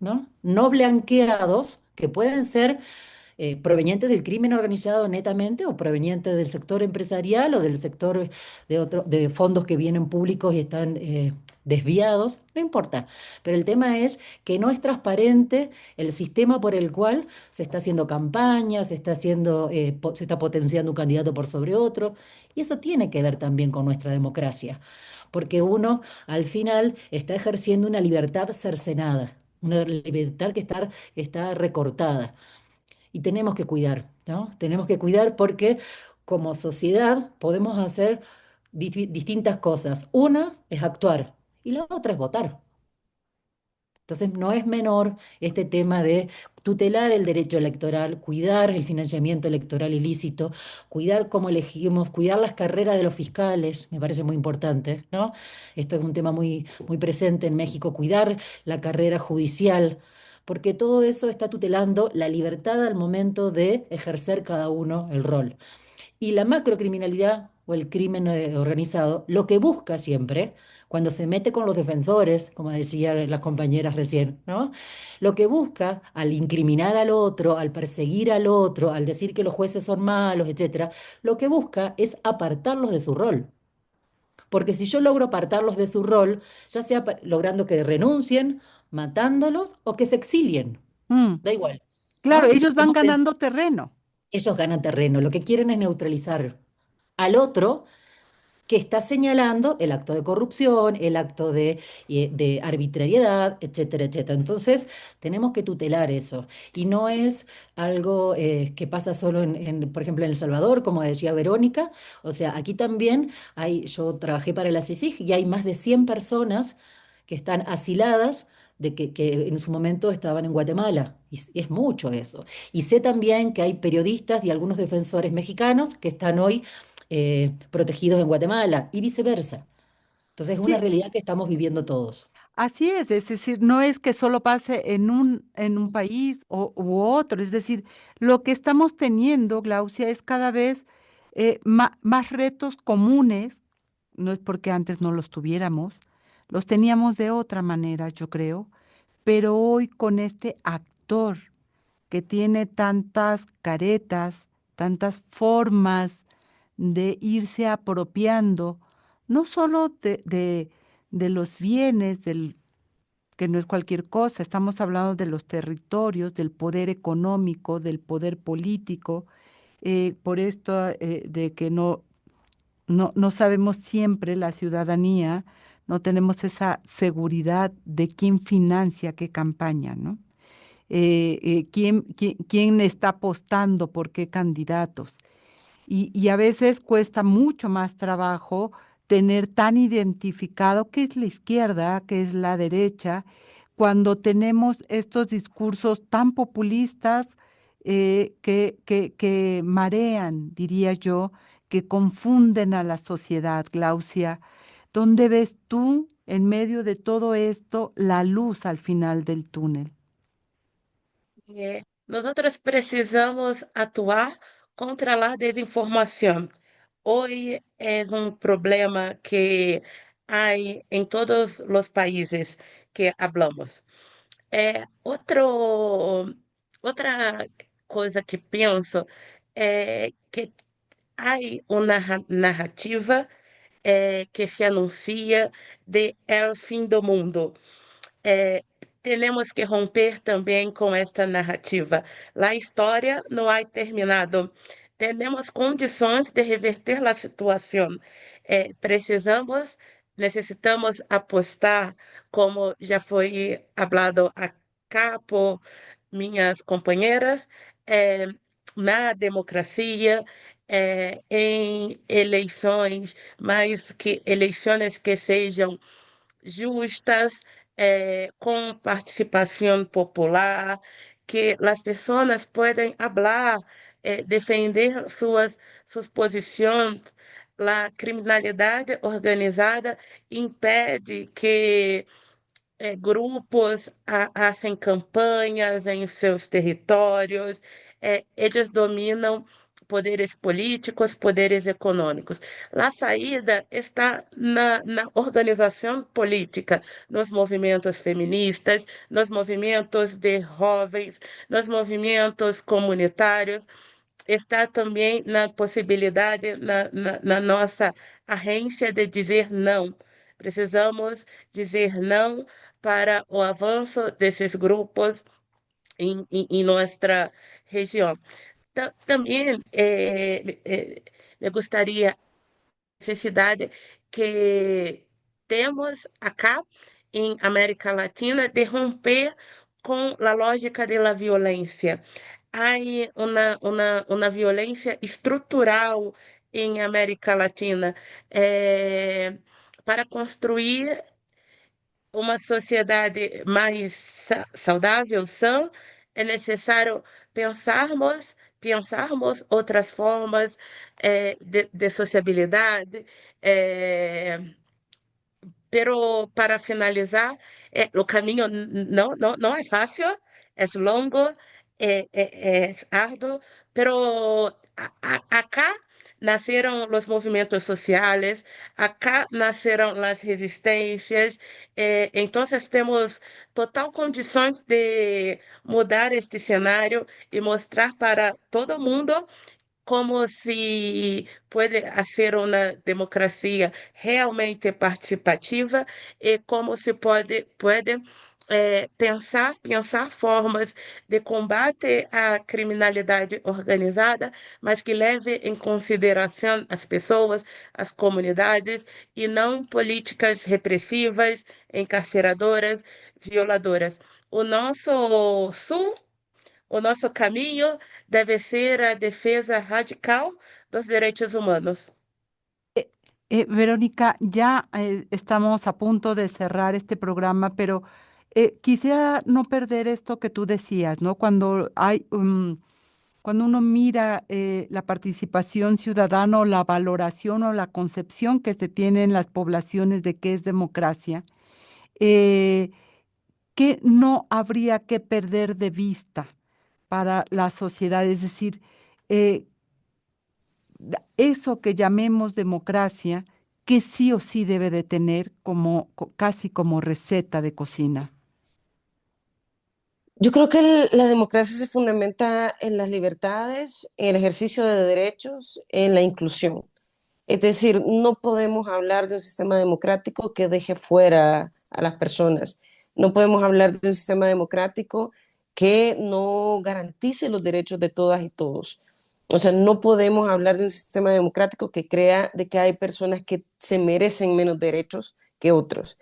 ¿no? No blanqueados, que pueden ser provenientes del crimen organizado netamente, o provenientes del sector empresarial o del sector de fondos que vienen públicos y están desviados, no importa. Pero el tema es que no es transparente el sistema por el cual se está haciendo campaña, se está potenciando un candidato por sobre otro, y eso tiene que ver también con nuestra democracia, porque uno al final está ejerciendo una libertad cercenada. una libertad que está recortada. Y tenemos que cuidar, ¿no? Tenemos que cuidar porque como sociedad podemos hacer distintas cosas. Una es actuar y la otra es votar. Entonces, no es menor este tema de tutelar el derecho electoral, cuidar el financiamiento electoral ilícito, cuidar cómo elegimos, cuidar las carreras de los fiscales, me parece muy importante, ¿no? Esto es un tema muy presente en México, cuidar la carrera judicial, porque todo eso está tutelando la libertad al momento de ejercer cada uno el rol. Y la macrocriminalidad o el crimen organizado lo que busca siempre, cuando se mete con los defensores, como decían las compañeras recién, ¿no? Lo que busca al incriminar al otro, al perseguir al otro, al decir que los jueces son malos, etcétera, lo que busca es apartarlos de su rol. Porque si yo logro apartarlos de su rol, ya sea logrando que renuncien, matándolos o que se exilien, Mm, da igual, claro, ¿no? ellos van ganando terreno. Ellos ganan terreno, lo que quieren es neutralizar al otro que está señalando el acto de corrupción, el acto de arbitrariedad, etcétera, etcétera. Entonces, tenemos que tutelar eso. Y no es algo que pasa solo por ejemplo, en El Salvador, como decía Verónica. O sea, aquí también yo trabajé para la CICIG y hay más de 100 personas que están asiladas que en su momento estaban en Guatemala. Y es mucho eso. Y sé también que hay periodistas y algunos defensores mexicanos que están hoy protegidos en Guatemala y viceversa. Entonces es una Sí, realidad que estamos viviendo todos. así es decir, no es que solo pase en un país u otro, es decir, lo que estamos teniendo, Glaucia, es cada vez más retos comunes, no es porque antes no los tuviéramos, los teníamos de otra manera, yo creo, pero hoy con este actor que tiene tantas caretas, tantas formas de irse apropiando, no solo de los bienes, que no es cualquier cosa, estamos hablando de los territorios, del poder económico, del poder político, por esto de que no sabemos siempre la ciudadanía, no tenemos esa seguridad de quién financia qué campaña, ¿no? Quién está apostando por qué candidatos. Y a veces cuesta mucho más trabajo tener tan identificado qué es la izquierda, qué es la derecha, cuando tenemos estos discursos tan populistas que marean, diría yo, que confunden a la sociedad, Glaucia. ¿Dónde ves tú, en medio de todo esto, la luz al final del túnel? Nosotros precisamos atuar contra a desinformação. Hoje é um problema que há em todos os países que hablamos. Outra coisa que penso é que há uma narrativa que se anuncia de el fim do mundo. Eh, Temos que romper também com esta narrativa. A história não há terminado. Temos condições de reverter a situação. Necessitamos apostar, como já foi hablado acá por minhas companheiras, na democracia, em eleições, mas que eleições que sejam justas, com participação popular, que as pessoas podem falar, defender suas posições. A criminalidade organizada impede que grupos fazem campanhas em seus territórios, eles dominam poderes políticos, poderes econômicos. A saída está na organização política, nos movimentos feministas, nos movimentos de jovens, nos movimentos comunitários, está também na possibilidade, na nossa arrência de dizer não. Precisamos dizer não para o avanço desses grupos em nossa região. Também me gostaria necessidade que temos acá em América Latina de romper com a lógica da violência. Há uma violência estrutural em América Latina para construir uma sociedade mais saudável, sã, é necessário pensarmos outras formas de sociabilidade, eh, pero para finalizar, o caminho não é fácil, é longo, é árduo, pero acá nasceram os movimentos sociais, acá nasceram as resistências, então temos total condições de mudar este cenário e mostrar para todo mundo como se pode ser uma democracia realmente participativa e como se pode pensar formas de combate à criminalidade organizada, mas que leve em consideração as pessoas, as comunidades, e não políticas repressivas, encarceradoras, violadoras. O nosso sul o nosso caminho deve ser a defesa radical dos direitos humanos. Verónica, ya estamos a punto de cerrar este programa, pero quisiera no perder esto que tú decías, ¿no? Cuando uno mira la participación ciudadana o la valoración o la concepción que se tiene en las poblaciones de qué es democracia, eh, ¿qué no habría que perder de vista para la sociedad? Es decir, eh, eso que llamemos democracia, que sí o sí debe de tener como casi como receta de cocina. Yo creo que la democracia se fundamenta en las libertades, en el ejercicio de derechos, en la inclusión. Es decir, no podemos hablar de un sistema democrático que deje fuera a las personas. No podemos hablar de un sistema democrático que no garantice los derechos de todas y todos. O sea, no podemos hablar de un sistema democrático que crea de que hay personas que se merecen menos derechos que otros.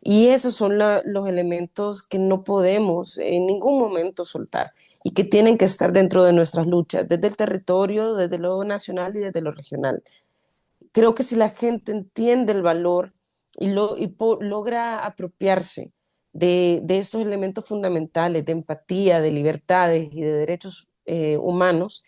Y esos son los elementos que no podemos en ningún momento soltar y que tienen que estar dentro de nuestras luchas, desde el territorio, desde lo nacional y desde lo regional. Creo que si la gente entiende el valor logra apropiarse de estos elementos fundamentales de empatía, de libertades y de derechos humanos,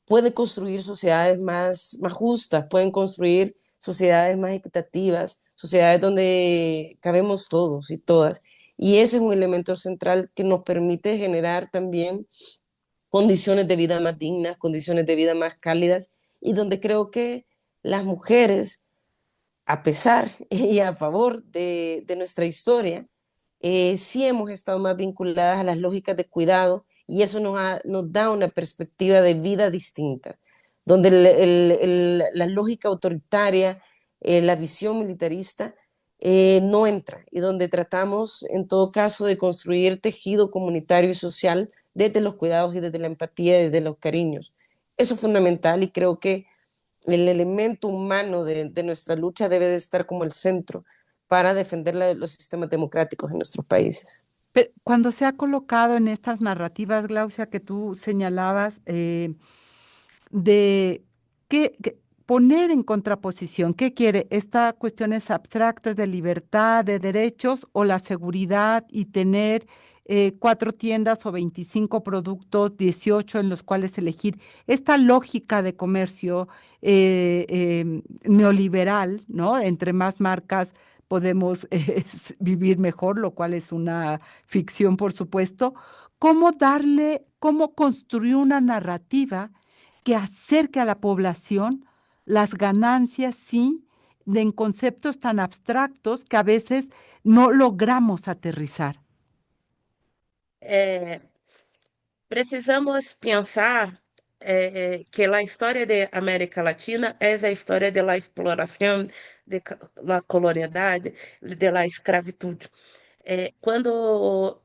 puede construir sociedades más justas, pueden construir sociedades más equitativas, sociedades donde cabemos todos y todas. Y ese es un elemento central que nos permite generar también condiciones de vida más dignas, condiciones de vida más cálidas, y donde creo que las mujeres, a pesar y a favor de nuestra historia, sí hemos estado más vinculadas a las lógicas de cuidado y eso nos da una perspectiva de vida distinta, donde la lógica autoritaria, la visión militarista no entra y donde tratamos en todo caso de construir tejido comunitario y social desde los cuidados y desde la empatía y desde los cariños. Eso es fundamental y creo que el elemento humano de nuestra lucha debe de estar como el centro para defender los sistemas democráticos en nuestros países. Pero cuando se ha colocado en estas narrativas, Glaucia, que tú señalabas, de poner en contraposición, ¿qué quiere? ¿Estas cuestiones abstractas de libertad, de derechos o la seguridad y tener 4 tiendas o 25 productos, 18 en los cuales elegir? Esta lógica de comercio neoliberal, ¿no? Entre más marcas podemos vivir mejor, lo cual es una ficción, por supuesto. Cómo construir una narrativa que acerque a la población las ganancias, sí, en conceptos tan abstractos que a veces no logramos aterrizar? Precisamos pensar que a história da América Latina é a história da exploração, da colonialidade, da escravidão. Quando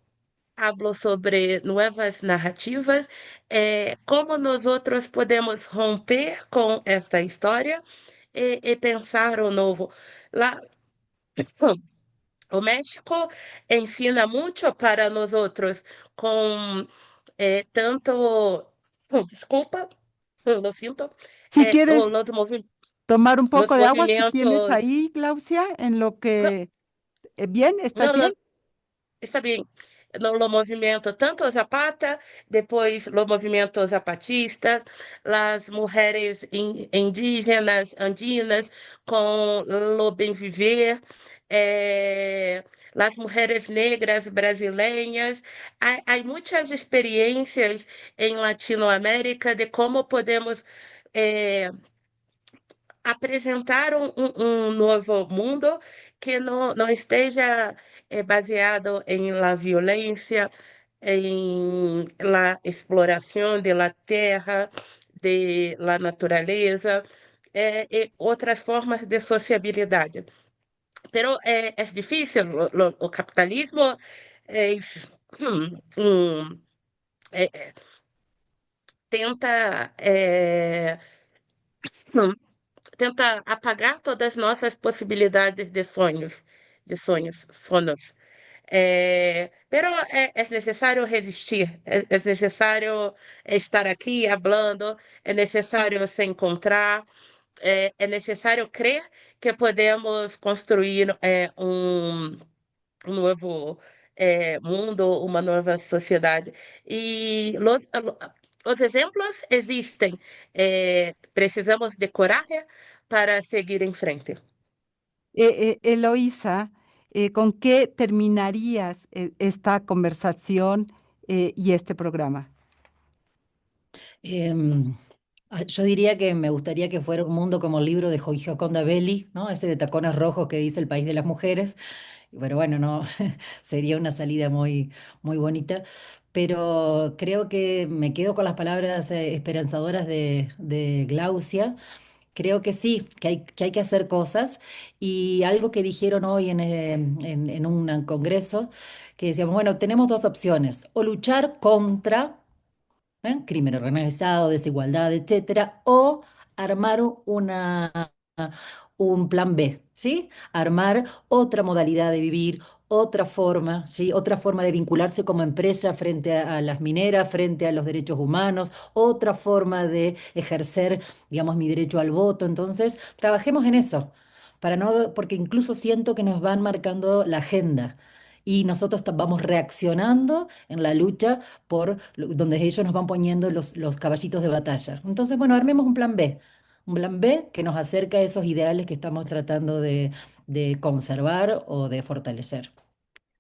hablo sobre novas narrativas, como nós outros podemos romper com esta história e pensar o novo. Lá, O México ensina mucho para nosotros con tanto, desculpa, lo siento, Si quieres los, tomar un los poco de agua, si tienes movimientos, ahí, Glaucia, en lo no, que... ¿Bien? ¿Estás no, bien? no, está bien. No movimento tanto Zapata, depois o movimento zapatista, as mulheres indígenas, andinas, com o bem viver, as mulheres negras brasileiras. Há muitas experiências em Latinoamérica de como podemos apresentar um novo mundo que não esteja baseado em la violência, em la exploração de la terra, de la natureza, e outras formas de sociabilidade. Pero é difícil, o capitalismo é, um, é, tenta tenta apagar todas as nossas possibilidades sonhos. Pero es necesario resistir, es necesario estar aquí hablando, es necesario se encontrar, es necesario creer que podemos construir um novo mundo, uma nova sociedade. E os exemplos existem. Precisamos de coragem para seguir em frente. Eloísa, ¿con qué terminarías esta conversación y este programa? Em, yo diría que me gustaría que fuera un mundo como el libro de Gioconda Belli, ¿no? Ese de tacones rojos que dice El país de las mujeres. Pero bueno, no, sería una salida muy, muy bonita. Pero creo que me quedo con las palabras esperanzadoras de Glaucia. Creo que sí, que hay que hacer cosas. Y algo que dijeron hoy en un congreso, que decíamos, bueno, tenemos dos opciones, o luchar contra crimen organizado, desigualdad, etcétera, o armar un plan B, ¿sí? Armar otra modalidad de vivir, otra forma, ¿sí? Otra forma de vincularse como empresa frente a las mineras, frente a los derechos humanos, otra forma de ejercer, digamos, mi derecho al voto. Entonces, trabajemos en eso, para no, porque incluso siento que nos van marcando la agenda. Y nosotros vamos reaccionando en la lucha por donde ellos nos van poniendo los caballitos de batalla. Entonces, bueno, armemos un plan B que nos acerca a esos ideales que estamos tratando de conservar o de fortalecer.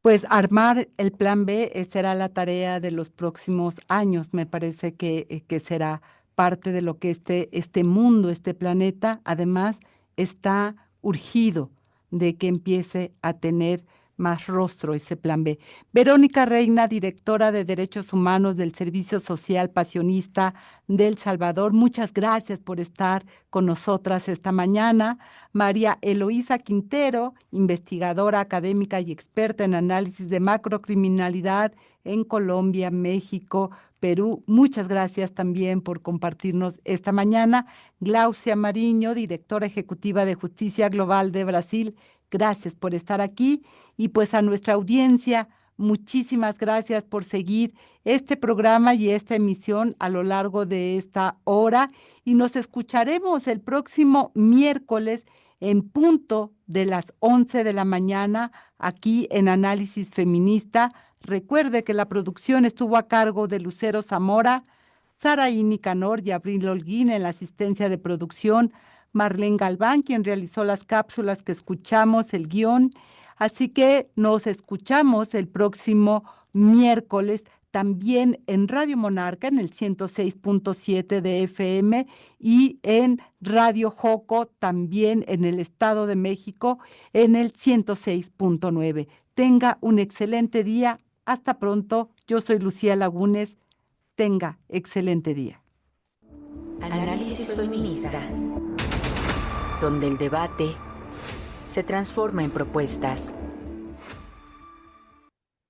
Pues armar el plan B será la tarea de los próximos años. Me parece que será parte de lo que este mundo, este planeta, además, está urgido de que empiece a tener más rostro ese plan B. Verónica Reina, directora de Derechos Humanos del Servicio Social Pasionista del Salvador, muchas gracias por estar con nosotras esta mañana. María Eloísa Quintero, investigadora académica y experta en análisis de macrocriminalidad en Colombia, México, Perú. Muchas gracias también por compartirnos esta mañana. Glaucia Mariño, directora ejecutiva de Justicia Global de Brasil, gracias por estar aquí. Y pues a nuestra audiencia, muchísimas gracias por seguir este programa y esta emisión a lo largo de esta hora. Y nos escucharemos el próximo miércoles en punto de las 11 de la mañana aquí en Análisis Feminista. Recuerde que la producción estuvo a cargo de Lucero Zamora, Saraí Nicanor y Abril Holguín en la asistencia de producción, Marlene Galván, quien realizó las cápsulas que escuchamos, el guión. Así que nos escuchamos el próximo miércoles también en Radio Monarca en el 106.7 de FM y en Radio Joco también en el Estado de México en el 106.9. Tenga un excelente día. Hasta pronto. Yo soy Lucía Lagunes. Tenga excelente día. Análisis feminista, donde el debate se transforma en propuestas.